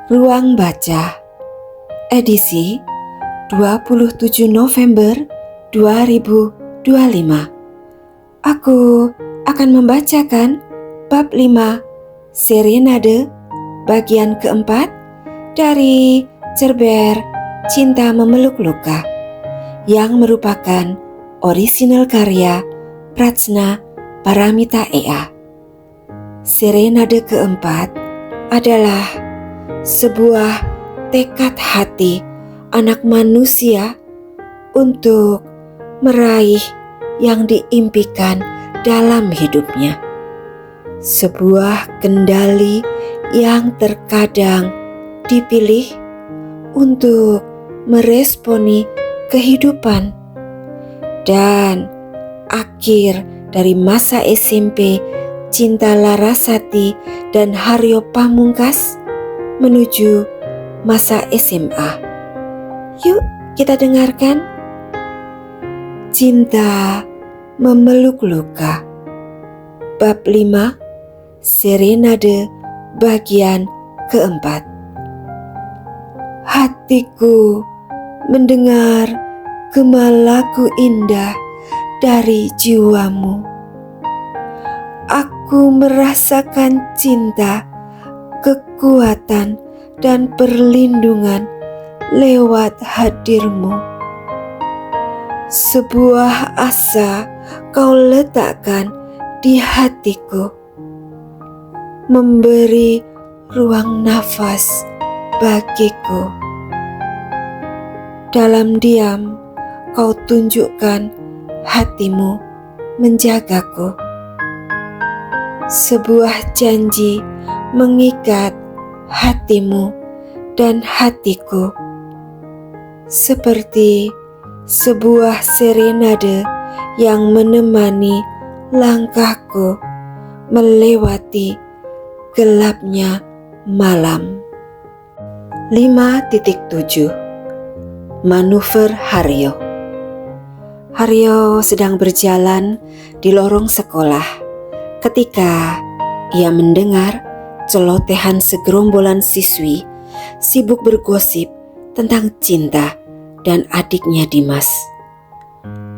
Ruang Baca, edisi 27 November 2025. Aku akan membacakan bab 5 Serenade bagian keempat dari Cerber Cinta Memeluk Luka yang merupakan orisinal karya Prajna Paramita Ea. Serenade keempat adalah sebuah tekad hati anak manusia untuk meraih yang diimpikan dalam hidupnya. Sebuah kendali yang terkadang dipilih untuk meresponi kehidupan. Dan akhir dari masa SMP Cinta Larasati dan Haryo Pamungkas menuju masa SMA. Yuk kita dengarkan Cinta Memeluk Luka bab 5 Serenade bagian keempat. Hatiku mendengar gema lagu indah dari jiwamu. Aku merasakan cinta, kekuatan, dan perlindungan lewat hadirmu. Sebuah asa kau letakkan di hatiku, memberi ruang nafas bagiku. Dalam diam kau tunjukkan hatimu menjagaku. Sebuah janji mengikat hatimu dan hatiku, seperti sebuah serenade yang menemani langkahku melewati gelapnya malam. 5.7 Manuver Haryo. Haryo sedang berjalan di lorong sekolah ketika ia mendengar celotehan segerombolan siswi sibuk bergosip tentang Cinta dan adiknya Dimas.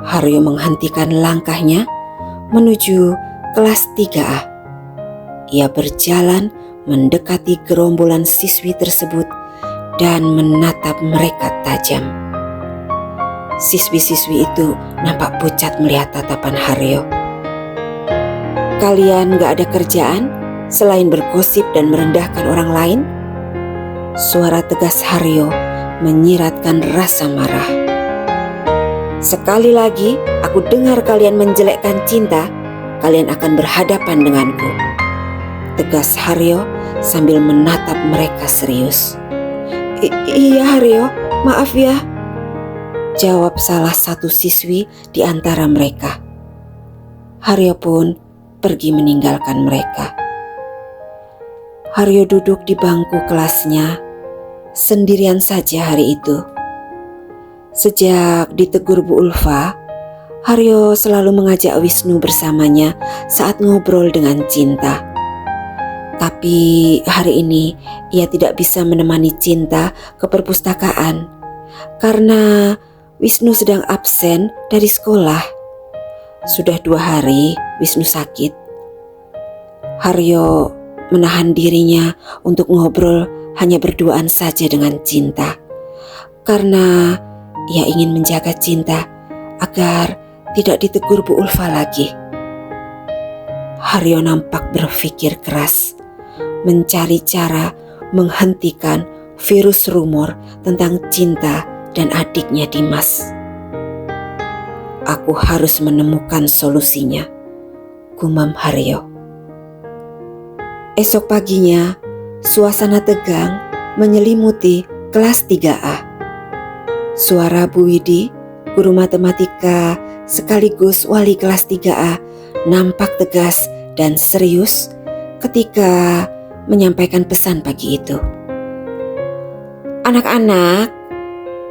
Haryo menghentikan langkahnya menuju kelas 3A. Ia berjalan mendekati gerombolan siswi tersebut dan menatap mereka tajam. Siswi-siswi itu nampak pucat melihat tatapan Haryo. Kalian gak ada kerjaan selain bergosip dan merendahkan orang lain? Suara tegas Haryo menyiratkan rasa marah. Sekali lagi aku dengar kalian menjelekkan Cinta, kalian akan berhadapan denganku. Tegas Haryo sambil menatap mereka serius. Iya Haryo, maaf ya, jawab salah satu siswi di antara mereka. Haryo pun pergi meninggalkan mereka. Haryo duduk di bangku kelasnya sendirian saja hari itu. Sejak ditegur Bu Ulfa, Haryo selalu mengajak Wisnu bersamanya saat ngobrol dengan Cinta. Tapi hari ini ia tidak bisa menemani Cinta ke perpustakaan karena Wisnu sedang absen dari sekolah. Sudah 2 hari Wisnu sakit. Haryo menahan dirinya untuk ngobrol hanya berduaan saja dengan Cinta karena ia ingin menjaga Cinta agar tidak ditegur Bu Ulfa lagi. Haryo nampak berpikir keras, mencari cara menghentikan virus rumor tentang Cinta dan adiknya Dimas. Aku harus menemukan solusinya, gumam Haryo. Esok paginya, suasana tegang menyelimuti kelas 3A. Suara Bu Widi, guru matematika sekaligus wali kelas 3A, nampak tegas dan serius ketika menyampaikan pesan pagi itu. Anak-anak,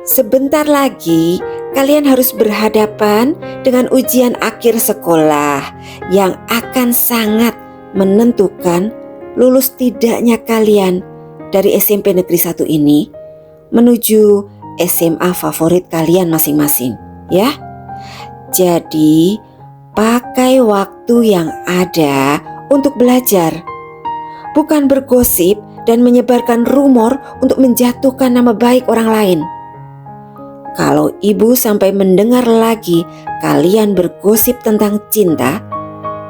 sebentar lagi kalian harus berhadapan dengan ujian akhir sekolah yang akan sangat menentukan lulus tidaknya kalian dari SMP Negeri 1 ini menuju SMA favorit kalian masing-masing, ya. Jadi, pakai waktu yang ada untuk belajar, bukan bergosip dan menyebarkan rumor untuk menjatuhkan nama baik orang lain. Kalau ibu sampai mendengar lagi kalian bergosip tentang cinta,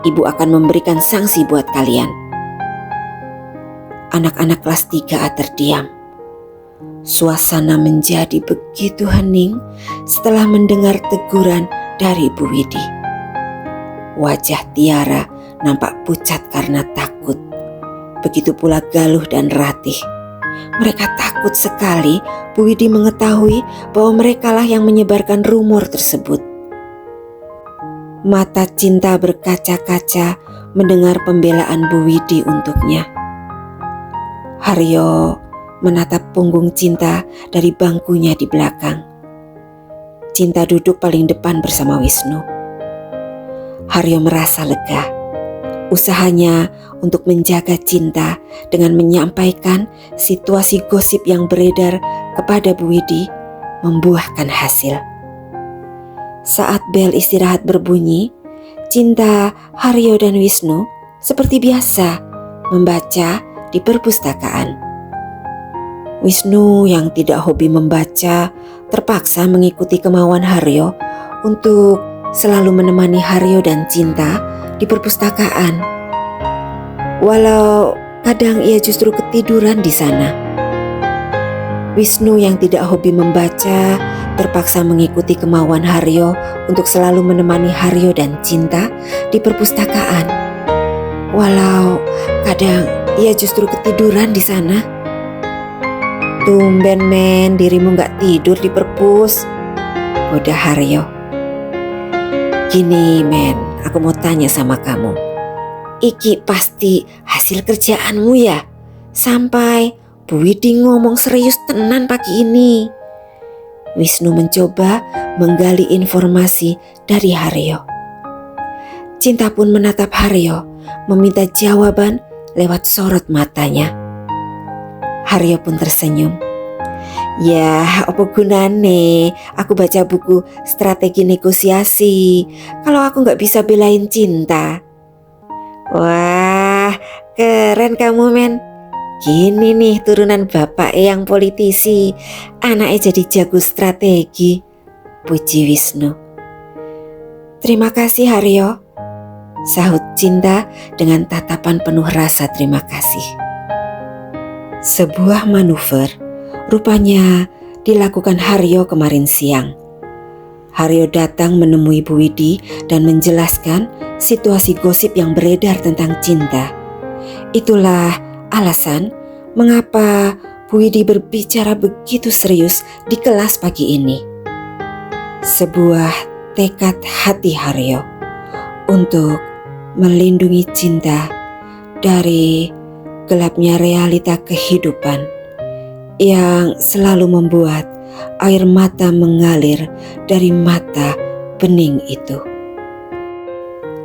ibu akan memberikan sanksi buat kalian. Anak-anak kelas 3A terdiam. Suasana menjadi begitu hening setelah mendengar teguran dari Bu Widi. Wajah Tiara nampak pucat karena takut. Begitu pula Galuh dan Ratih. Mereka takut sekali Bu Widi mengetahui bahwa merekalah yang menyebarkan rumor tersebut. Mata Cinta berkaca-kaca mendengar pembelaan Bu Widi untuknya. Haryo menatap punggung Cinta dari bangkunya di belakang. Cinta duduk paling depan bersama Wisnu. Haryo merasa lega. Usahanya untuk menjaga Cinta dengan menyampaikan situasi gosip yang beredar kepada Bu Widi membuahkan hasil. Saat bel istirahat berbunyi, Cinta, Haryo dan Wisnu seperti biasa membaca di perpustakaan. Wisnu yang tidak hobi membaca terpaksa mengikuti kemauan Haryo untuk selalu menemani Haryo dan Cinta di perpustakaan. Walau kadang ia justru ketiduran di sana. Wisnu yang tidak hobi membaca terpaksa mengikuti kemauan Haryo untuk selalu menemani Haryo dan Cinta di perpustakaan. Walau kadang ia justru ketiduran di sana. Tumben men, dirimu gak tidur di perpus, udah Haryo. Gini men, aku mau tanya sama kamu. Iki pasti hasil kerjaanmu ya? Sampai Bu Widi ngomong serius tenan pagi ini. Wisnu mencoba menggali informasi dari Haryo. Cinta pun menatap Haryo, meminta jawaban lewat sorot matanya. Haryo pun tersenyum. Ya, apa gunane aku baca buku strategi negosiasi kalau aku gak bisa belain Cinta. Wah, keren kamu men. Gini nih turunan bapak yang politisi, anaknya jadi jago strategi, puji Wisnu. Terima kasih Haryo, sahut Cinta dengan tatapan penuh rasa terima kasih. Sebuah manuver rupanya dilakukan Haryo kemarin siang. Haryo datang menemui Bu Widi dan menjelaskan situasi gosip yang beredar tentang Cinta. Itulah alasan mengapa Bu Widi berbicara begitu serius di kelas pagi ini. Sebuah tekad hati Haryo untuk melindungi Cinta dari gelapnya realita kehidupan yang selalu membuat air mata mengalir dari mata bening itu.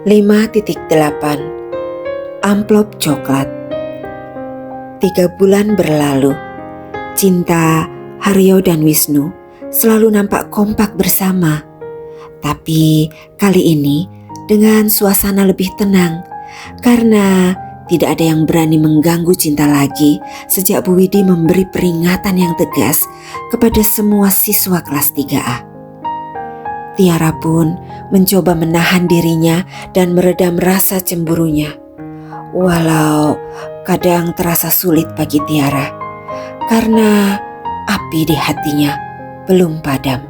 5.8 Amplop coklat. 3 bulan berlalu, Cinta, Haryo dan Wisnu selalu nampak kompak bersama. Tapi kali ini dengan suasana lebih tenang karena tidak ada yang berani mengganggu Cinta lagi sejak Bu Widi memberi peringatan yang tegas kepada semua siswa kelas 3A. Tiara pun mencoba menahan dirinya dan meredam rasa cemburunya. Walau kadang terasa sulit bagi Tiara karena api di hatinya belum padam.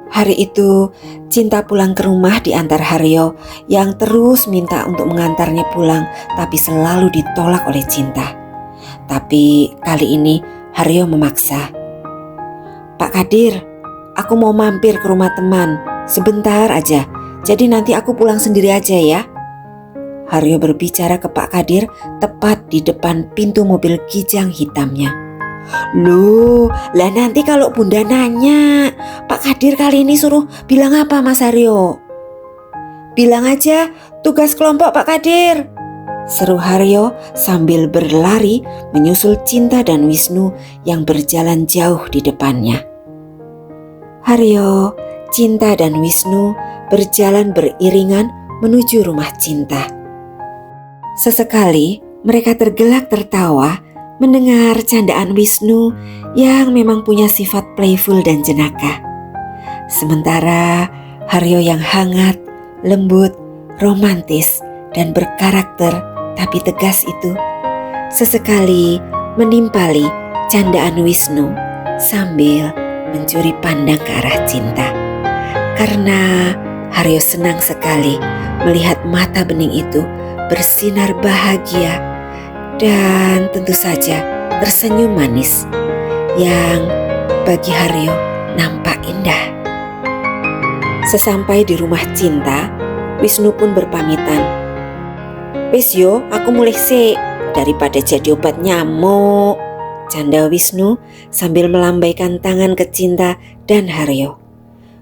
Hari itu Cinta pulang ke rumah diantar Haryo yang terus minta untuk mengantarnya pulang tapi selalu ditolak oleh Cinta. Tapi kali ini Haryo memaksa. Pak Kadir, aku mau mampir ke rumah teman sebentar aja, jadi nanti aku pulang sendiri aja ya. Haryo berbicara ke Pak Kadir tepat di depan pintu mobil kijang hitamnya. Loh, lah nanti kalau Bunda nanya, Pak Kadir kali ini suruh bilang apa Mas Haryo? Bilang aja tugas kelompok Pak Kadir, seru Haryo sambil berlari menyusul Cinta dan Wisnu yang berjalan jauh di depannya. Haryo, Cinta dan Wisnu berjalan beriringan menuju rumah Cinta. Sesekali mereka tergelak tertawa mendengar candaan Wisnu yang memang punya sifat playful dan jenaka. Sementara Haryo yang hangat, lembut, romantis, dan berkarakter tapi tegas itu sesekali menimpali candaan Wisnu sambil mencuri pandang ke arah Cinta. Karena Haryo senang sekali melihat mata bening itu bersinar bahagia dan tentu saja tersenyum manis yang bagi Haryo nampak indah. Sesampai di rumah Cinta, Wisnu pun berpamitan. "Wis yo, aku mulih sik daripada jadi obat nyamuk," canda Wisnu sambil melambaikan tangan ke Cinta dan Haryo.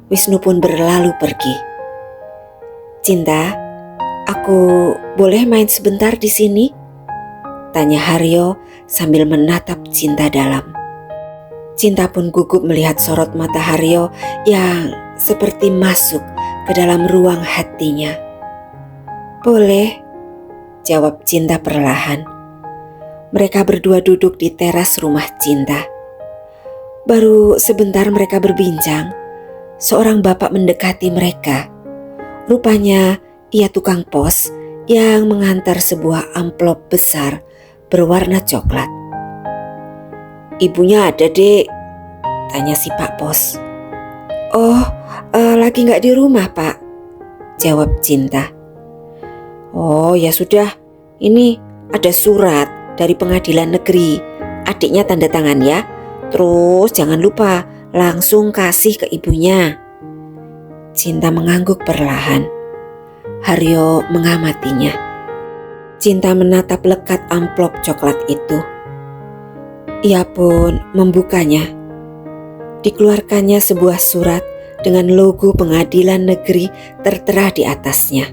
Wisnu pun berlalu pergi. "Cinta, aku boleh main sebentar di sini?" tanya Haryo sambil menatap Cinta dalam. Cinta pun gugup melihat sorot mata Haryo yang seperti masuk ke dalam ruang hatinya. "Boleh," jawab Cinta perlahan. Mereka berdua duduk di teras rumah Cinta. Baru sebentar mereka berbincang, seorang bapak mendekati mereka. Rupanya ia tukang pos yang mengantar sebuah amplop besar berwarna coklat. "Ibunya ada, Dek?" tanya si Pak Pos. "Oh, lagi gak di rumah, Pak," jawab Cinta. "Oh ya sudah, ini ada surat dari pengadilan negeri. Adiknya tanda tangan ya. Terus jangan lupa langsung kasih ke ibunya." Cinta mengangguk perlahan. Haryo mengamatinya. Cinta menatap lekat amplop coklat itu. Ia pun membukanya. Dikeluarkannya sebuah surat dengan logo pengadilan negeri tertera di atasnya.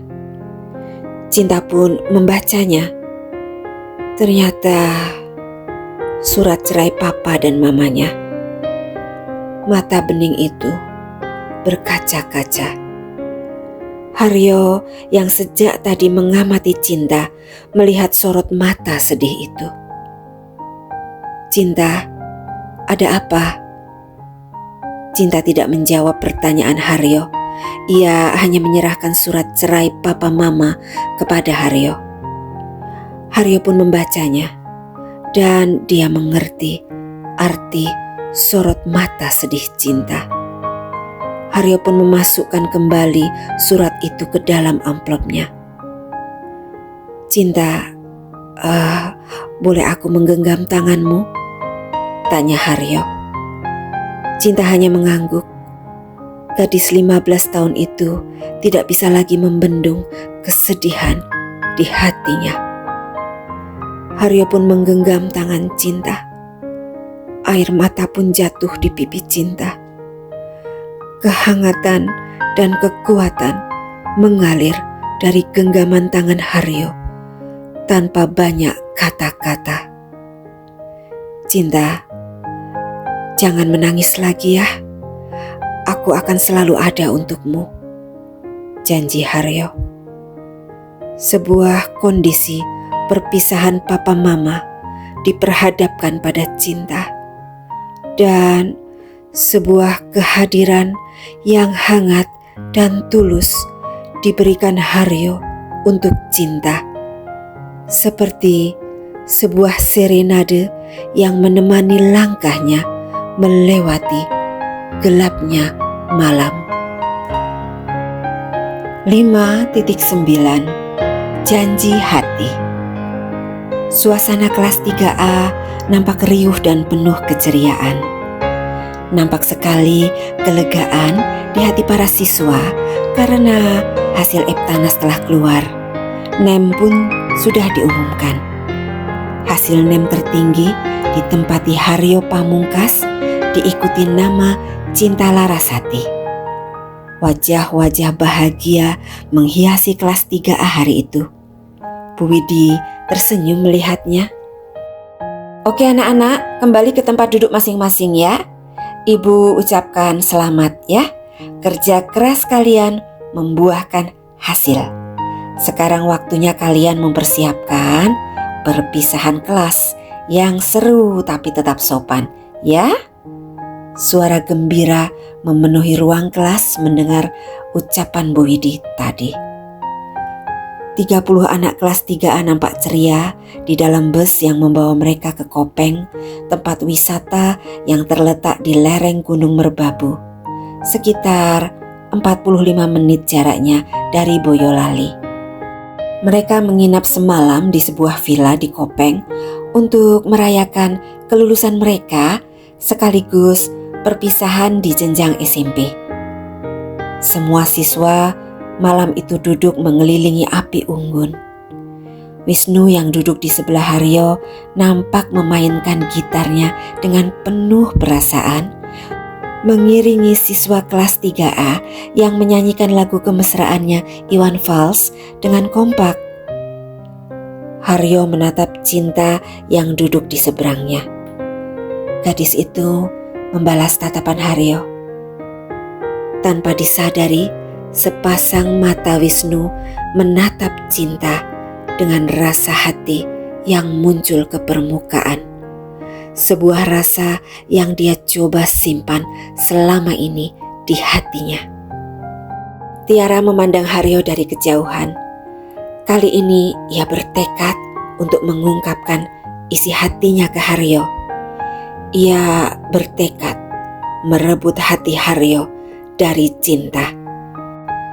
Cinta pun membacanya. Ternyata surat cerai papa dan mamanya. Mata bening itu berkaca-kaca. Haryo yang sejak tadi mengamati Cinta melihat sorot mata sedih itu. "Cinta, ada apa?" Cinta tidak menjawab pertanyaan Haryo. Ia hanya menyerahkan surat cerai papa mama kepada Haryo. Haryo pun membacanya dan dia mengerti arti sorot mata sedih Cinta. Haryo pun memasukkan kembali surat itu ke dalam amplopnya. "Cinta, boleh aku menggenggam tanganmu?" tanya Haryo. Cinta hanya mengangguk. Gadis 15 tahun itu tidak bisa lagi membendung kesedihan di hatinya. Haryo pun menggenggam tangan Cinta. Air mata pun jatuh di pipi Cinta. Kehangatan dan kekuatan mengalir dari genggaman tangan Haryo tanpa banyak kata-kata. "Cinta, jangan menangis lagi ya. Aku akan selalu ada untukmu," janji Haryo. Sebuah kondisi perpisahan papa mama diperhadapkan pada Cinta. Dan sebuah kehadiran yang hangat dan tulus diberikan Haryo untuk Cinta. Seperti sebuah serenade yang menemani langkahnya melewati gelapnya malam. 5.9 Janji Hati. Suasana kelas 3A nampak riuh dan penuh keceriaan. Nampak sekali kelegaan di hati para siswa karena hasil Eptanas telah keluar. NEM pun sudah diumumkan. Hasil NEM tertinggi ditempati Haryo Pamungkas, diikuti nama Cinta Larasati. Wajah-wajah bahagia menghiasi kelas 3A hari itu. Bu Widi tersenyum melihatnya. Oke anak-anak, kembali ke tempat duduk masing-masing ya. Ibu ucapkan selamat ya. Kerja keras kalian membuahkan hasil. Sekarang waktunya kalian mempersiapkan perpisahan kelas yang seru tapi tetap sopan ya. Suara gembira memenuhi ruang kelas mendengar ucapan Bu Widi tadi. 30 anak kelas 3A nampak ceria di dalam bus yang membawa mereka ke Kopeng, tempat wisata yang terletak di lereng Gunung Merbabu. Sekitar 45 menit jaraknya dari Boyolali. Mereka menginap semalam di sebuah villa di Kopeng untuk merayakan kelulusan mereka sekaligus perpisahan di jenjang SMP. Semua siswa malam itu duduk mengelilingi api unggun. Wisnu yang duduk di sebelah Haryo nampak memainkan gitarnya dengan penuh perasaan, mengiringi siswa kelas 3A yang menyanyikan lagu kemesraannya Iwan Fals dengan kompak. Haryo menatap Cinta yang duduk di seberangnya. Gadis itu membalas tatapan Haryo. Tanpa disadari, sepasang mata Wisnu menatap Cinta dengan rasa hati yang muncul ke permukaan. Sebuah rasa yang dia coba simpan selama ini di hatinya. Tiara memandang Haryo dari kejauhan. Kali ini ia bertekad untuk mengungkapkan isi hatinya ke Haryo. Ia bertekad merebut hati Haryo dari Cinta.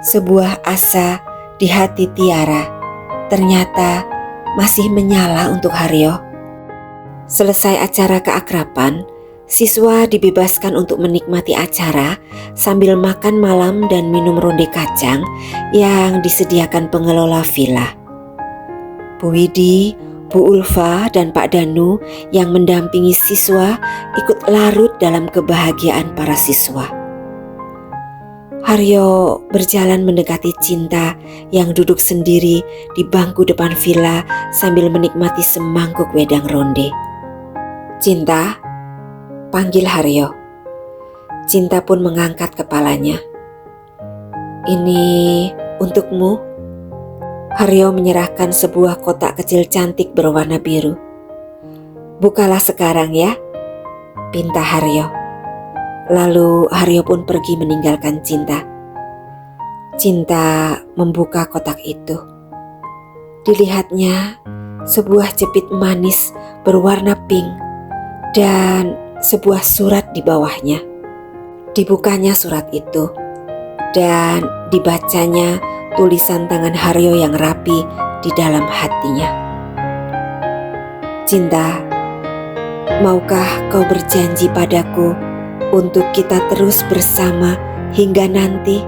Sebuah asa di hati Tiara ternyata masih menyala untuk Haryo. Selesai acara keakraban, siswa dibebaskan untuk menikmati acara sambil makan malam dan minum ronde kacang yang disediakan pengelola villa. Bu Widi, Bu Ulfa, dan Pak Danu yang mendampingi siswa ikut larut dalam kebahagiaan para siswa. Haryo berjalan mendekati Cinta yang duduk sendiri di bangku depan villa sambil menikmati semangkuk wedang ronde. Cinta, panggil Haryo. Cinta pun mengangkat kepalanya. Ini untukmu. Haryo menyerahkan sebuah kotak kecil cantik berwarna biru. Bukalah sekarang ya, pinta Haryo. Lalu Haryo pun pergi meninggalkan Cinta. Cinta membuka kotak itu. Dilihatnya sebuah jepit manis berwarna pink dan sebuah surat di bawahnya. Dibukanya surat itu dan dibacanya tulisan tangan Haryo yang rapi di dalam hatinya. Cinta, maukah kau berjanji padaku untuk kita terus bersama hingga nanti?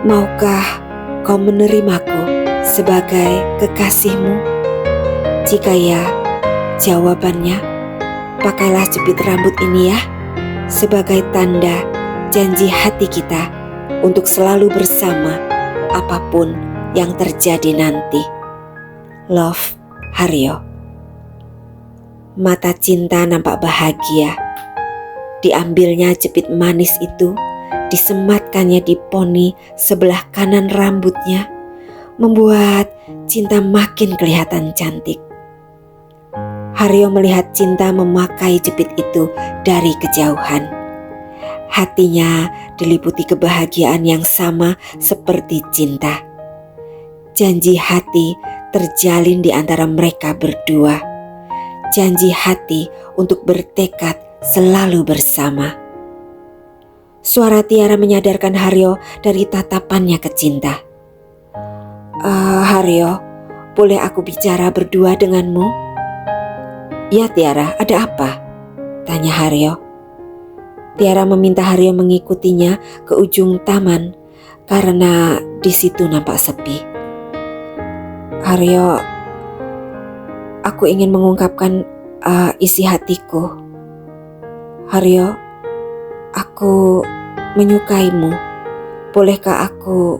Maukah kau menerimaku sebagai kekasihmu? Jika ya, jawabannya, pakailah jepit rambut ini ya, sebagai tanda janji hati kita untuk selalu bersama apapun yang terjadi nanti. Love, Haryo. Mata Cinta nampak bahagia. Diambilnya jepit manis itu, disematkannya di poni sebelah kanan rambutnya, membuat Cinta makin kelihatan cantik. Haryo melihat Cinta memakai jepit itu dari kejauhan. Hatinya diliputi kebahagiaan yang sama seperti Cinta. Janji hati terjalin di antara mereka berdua. Janji hati untuk bertekad selalu bersama. Suara Tiara menyadarkan Haryo dari tatapannya ke Cinta. Haryo, boleh aku bicara berdua denganmu? Ya Tiara, ada apa? Tanya Haryo. Tiara meminta Haryo mengikutinya ke ujung taman karena di situ nampak sepi. Haryo, aku ingin mengungkapkan isi hatiku. Haryo, aku menyukaimu. Bolehkah aku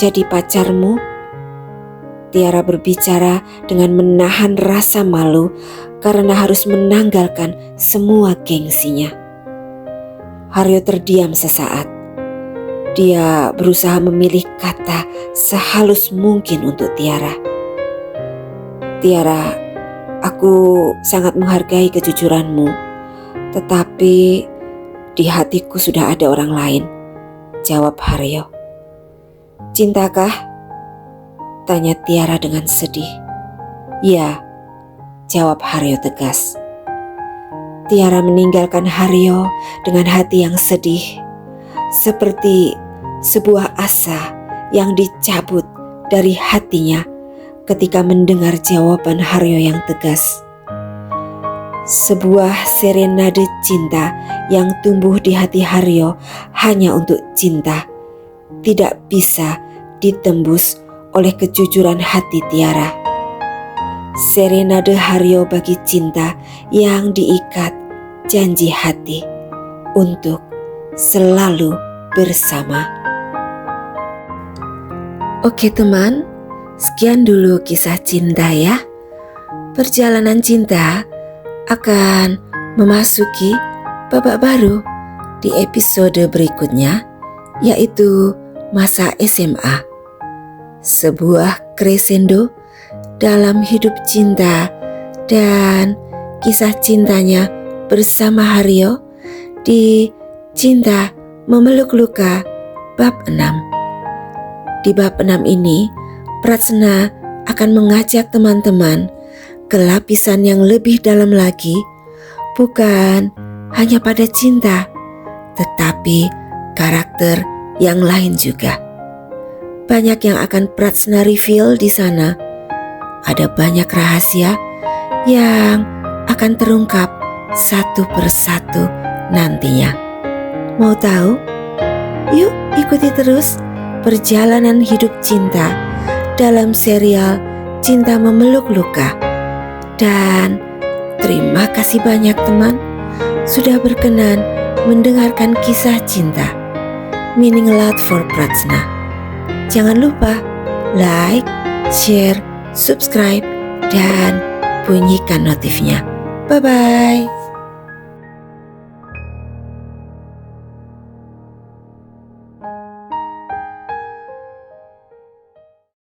jadi pacarmu? Tiara berbicara dengan menahan rasa malu karena harus menanggalkan semua gengsinya. Haryo terdiam sesaat. Dia berusaha memilih kata sehalus mungkin untuk Tiara. Tiara, aku sangat menghargai kejujuranmu, tetapi di hatiku sudah ada orang lain, jawab Haryo. Cintakah? Tanya Tiara dengan sedih. Ya, jawab Haryo tegas. Tiara meninggalkan Haryo dengan hati yang sedih, seperti sebuah asa yang dicabut dari hatinya ketika mendengar jawaban Haryo yang tegas. Sebuah serenade cinta yang tumbuh di hati Haryo hanya untuk cinta, tidak bisa ditembus oleh kejujuran hati Tiara. Serenade Haryo bagi cinta yang diikat janji hati untuk selalu bersama. Oke teman, sekian dulu kisah cinta ya. Perjalanan cinta akan memasuki babak baru di episode berikutnya, yaitu masa SMA. Sebuah crescendo dalam hidup cinta dan kisah cintanya bersama Haryo di Cinta Memeluk Luka bab 6. Di bab 6 ini, Pratsna akan mengajak teman-teman ke lapisan yang lebih dalam lagi, bukan hanya pada cinta, tetapi karakter yang lain juga. Banyak yang akan Pratsna reveal di sana. Ada banyak rahasia yang akan terungkap satu persatu nantinya. Mau tahu? Yuk ikuti terus perjalanan hidup cinta dalam serial Cinta Memeluk Luka. Dan terima kasih banyak teman sudah berkenan mendengarkan kisah cinta Meaning Loud for Pratsna. Jangan lupa like, share, subscribe, dan bunyikan notifnya. Bye-bye.